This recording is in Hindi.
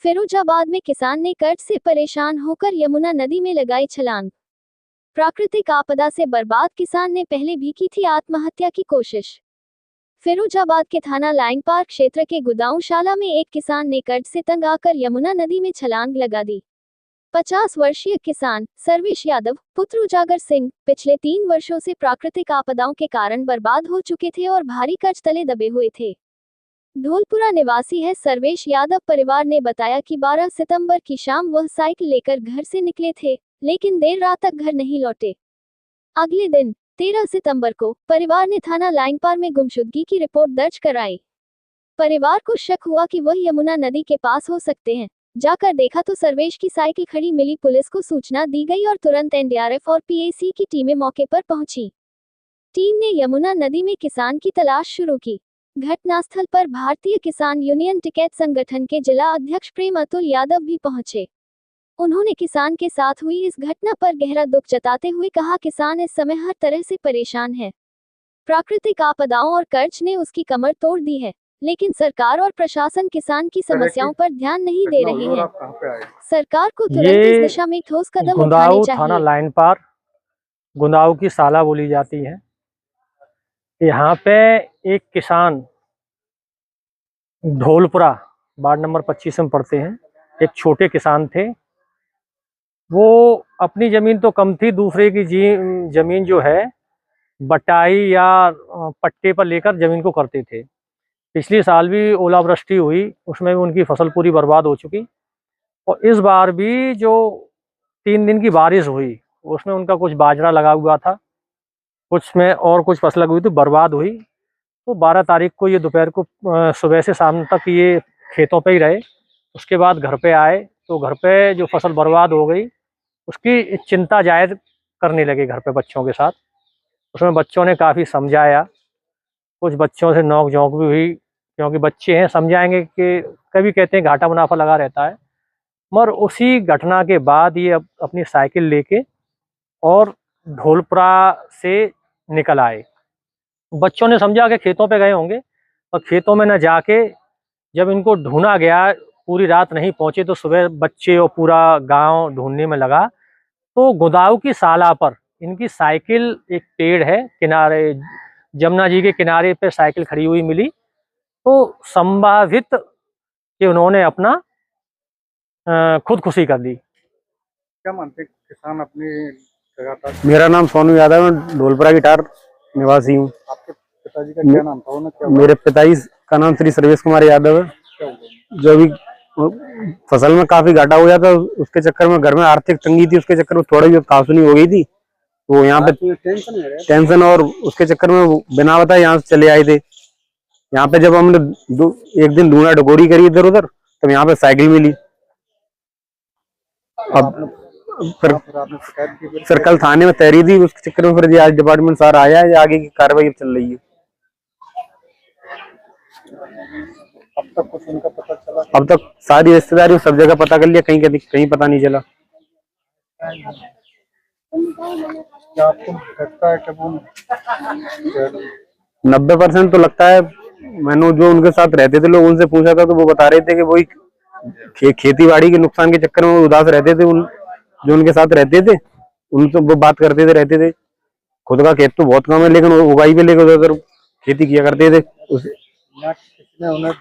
फिरोजाबाद में किसान ने कर्ज से परेशान होकर यमुना नदी में लगाई छलांग। प्राकृतिक आपदा से बर्बाद किसान ने पहले भी की थी आत्महत्या की कोशिश। फिरोजाबाद के थाना लाइन पार्क क्षेत्र के गुदाऊंशाला में एक किसान ने कर्ज से तंग आकर यमुना नदी में छलांग लगा दी। 50 वर्षीय किसान सर्वेश यादव पुत्र उजागर सिंह पिछले 3 वर्षों से प्राकृतिक आपदाओं के कारण बर्बाद हो चुके थे और भारी कर्ज तले दबे हुए थे। धौलपुरा निवासी है सर्वेश यादव परिवार ने बताया कि 12 सितंबर की शाम वह साइकिल लेकर घर से निकले थे, लेकिन देर रात तक घर नहीं लौटे। अगले दिन 13 सितंबर को परिवार ने थाना लाइन पार में गुमशुदगी की रिपोर्ट दर्ज कराई। परिवार को शक हुआ कि वह यमुना नदी के पास हो सकते हैं। जाकर देखा तो सर्वेश की साइकिल खड़ी मिली। पुलिस को सूचना दी गई और तुरंत एनडीआरएफ और पीएसी की टीमें मौके पर पहुंची। टीम ने यमुना नदी में किसान की तलाश शुरू की। घटनास्थल पर भारतीय किसान यूनियन टिकैत संगठन के जिला अध्यक्ष प्रेम अतुल यादव भी पहुंचे। उन्होंने किसान के साथ हुई इस घटना पर गहरा दुख जताते हुए कहा, किसान इस समय हर तरह से परेशान है। प्राकृतिक आपदाओं और कर्ज ने उसकी कमर तोड़ दी है, लेकिन सरकार और प्रशासन किसान की समस्याओं पर ध्यान नहीं दे रहे हैं। सरकार को तुरंत इस दिशा में ठोस कदम उठाने चाहिए। थाना लाइन पार गुंदाऊ की साला बोली जाती है। यहाँ पे एक किसान धौलपुरा वार्ड नंबर 25 में पड़ते हैं, एक छोटे किसान थे। वो अपनी जमीन तो कम थी, दूसरे की जमीन जो है बटाई या पट्टे पर लेकर जमीन को करते थे। पिछले साल भी ओलावृष्टि हुई, उसमें भी उनकी फसल पूरी बर्बाद हो चुकी। और इस बार भी जो 3 दिन की बारिश हुई उसमें उनका कुछ बाजरा लगा हुआ था, कुछ में और कुछ फसल लगी हुई थी, बर्बाद हुई। तो 12 तारीख को ये दोपहर को सुबह से शाम तक ये खेतों पे ही रहे। उसके बाद घर पे आए तो घर पे जो फसल बर्बाद हो गई उसकी चिंता जायज़ करने लगे घर पे बच्चों के साथ। उसमें बच्चों ने काफ़ी समझाया, कुछ बच्चों से नोक झोंक भी हुई, क्योंकि बच्चे हैं, समझाएंगे कि कभी कहते हैं घाटा मुनाफा लगा रहता है। मगर उसी घटना के बाद ये अपनी साइकिल लेके और धौलपुरा से निकल आए। बच्चों ने समझा कि खेतों पे गए होंगे, और खेतों में न जाके जब इनको ढूंढा गया, पूरी रात नहीं पहुंचे, तो सुबह बच्चे और पूरा गांव ढूंढने में लगा। तो गुदाऊ की साला पर इनकी साइकिल, एक पेड़ है किनारे, जमुना जी के किनारे पे साइकिल खड़ी हुई मिली। तो संभावित कि उन्होंने अपना खुदकुशी कर ली। क्या मानते हैं किसान अपनी जगह पर? मेरा नाम सोनू यादव है, धौलपुरा की टार निवासी हूँ। आपके पिताजी का क्या नाम था? उन्हें क्या मेरे पिताजी का नाम श्री सर्वेश कुमार यादव है। जो भी फसल में काफी घाटा हो गया था, उसके चक्कर में घर में आर्थिक तंगी थी, उसके चक्कर में थोड़ी बहुत कासुनी हो गई थी। वो यहाँ पे टेंशन और उसके चक्कर में बिना बताए यहाँ से चले आए थे। यहाँ पे जब हमने एक दिन ढूंढा ढकोरी करी इधर उधर, तब यहाँ पे साइकिल मिली। अब फिर कल थाने में तहरीर दी, उसके चक्कर में फिर आज डिपार्टमेंट सारा आया है, आगे की कार्रवाई चल रही है। अब तक कुछ उनका पता चला? अब तक सारी रिश्तेदारी सब जगह पता कर लिया, कहीं पता नहीं चला। क्या आपको लगता है कि वो 90% तो लगता है। मैंने जो उनके साथ रहते थे लोग, उनसे पूछा था तो वो बता रहे थे कि वही खेती बाड़ी के नुकसान के चक्कर में उदास रहते थे। जो उनके साथ रहते थे उनसे वो बात करते रहते थे। खुद का खेत तो बहुत कम है, लेकिन उगाई पे लेकर उधर खेती किया करते थे। उन्हें